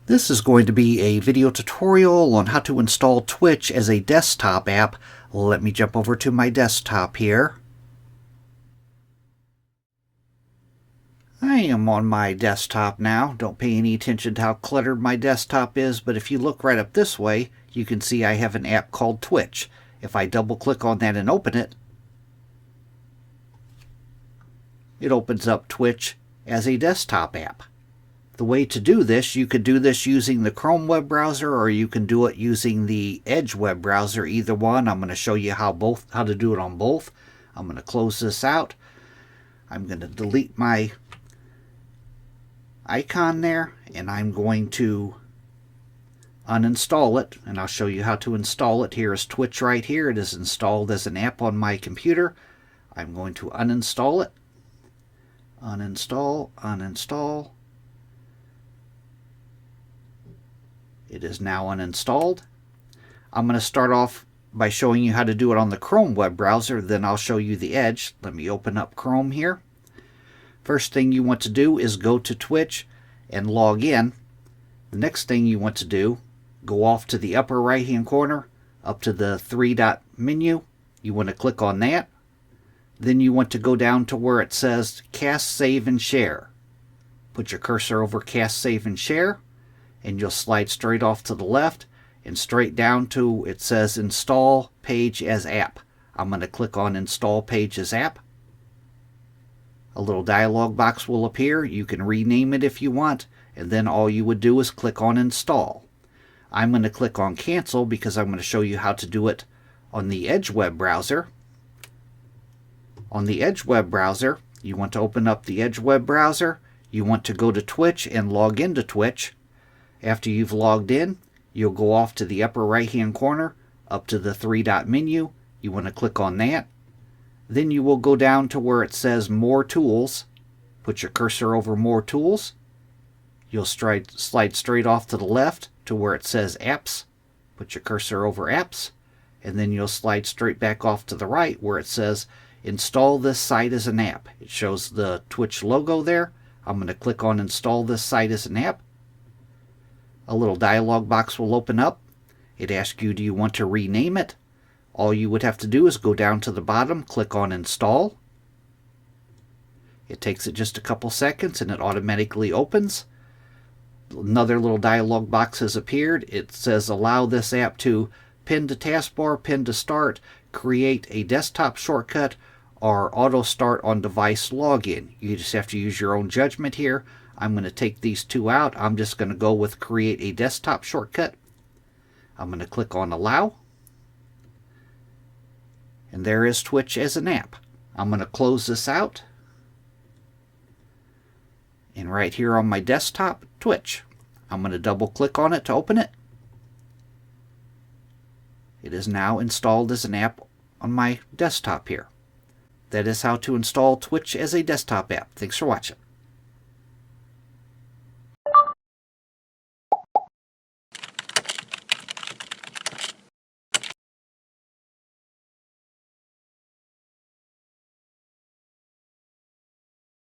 This is going to be a video tutorial on how to install Twitch as a desktop app. Let me jump over to my desktop here. I am on my desktop now. Don't pay any attention to how cluttered my desktop is, but if you look right up this way, you can see I have an app called Twitch. If I double click on that and open it, it opens up Twitch as a desktop app. The way to do this, you could do this using the Chrome web browser, or you can do it using the Edge web browser, either one. I'm going to show you how to do it on both. I'm going to close this out. I'm going to delete my icon there, and I'm going to uninstall it, and I'll show you how to install it. Here is Twitch right here. It is installed as an app on my computer. I'm going to uninstall it. Uninstall, uninstall. It is now uninstalled. I'm going to start off by showing you how to do it on the Chrome web browser, then I'll show you the Edge. Let me open up Chrome here. First thing you want to do is go to Twitch and log in. The next thing you want to do, go off to the upper right hand corner, up to the three-dot menu. You want to click on that. Then you want to go down to where it says Cast, Save, and Share. Put your cursor over Cast, Save, and Share, and you'll slide straight off to the left and straight down to it says Install Page as App. I'm going to click on Install Page as App. A little dialog box will appear. You can rename it if you want, and then all you would do is click on Install. I'm going to click on Cancel because I'm going to show you how to do it on the Edge web browser. On the Edge web browser, you want to open up the Edge web browser. You want to go to Twitch and log into Twitch. After you've logged in, you'll go off to the upper right hand corner, up to the three-dot menu. You want to click on that. Then you will go down to where it says More Tools. Put your cursor over More Tools. You'll slide straight off to the left to where it says Apps. Put your cursor over Apps. And then you'll slide straight back off to the right where it says Install this site as an app. It shows the Twitch logo there. I'm going to click on Install this site as an app. A little dialog box will open up. It asks you, do you want to rename it? All you would have to do is go down to the bottom, click on Install. It takes it just a couple seconds and it automatically opens. Another little dialog box has appeared. It says allow this app to pin to taskbar, pin to start, create a desktop shortcut, or auto start on device login. You just have to use your own judgment here. I'm going to take these two out. I'm just going to go with create a desktop shortcut. I'm going to click on allow. And there is Twitch as an app. I'm going to close this out. And right here on my desktop, Twitch. I'm going to double click on it to open it. It is now installed as an app on my desktop here. That is how to install Twitch as a desktop app. Thanks for watching.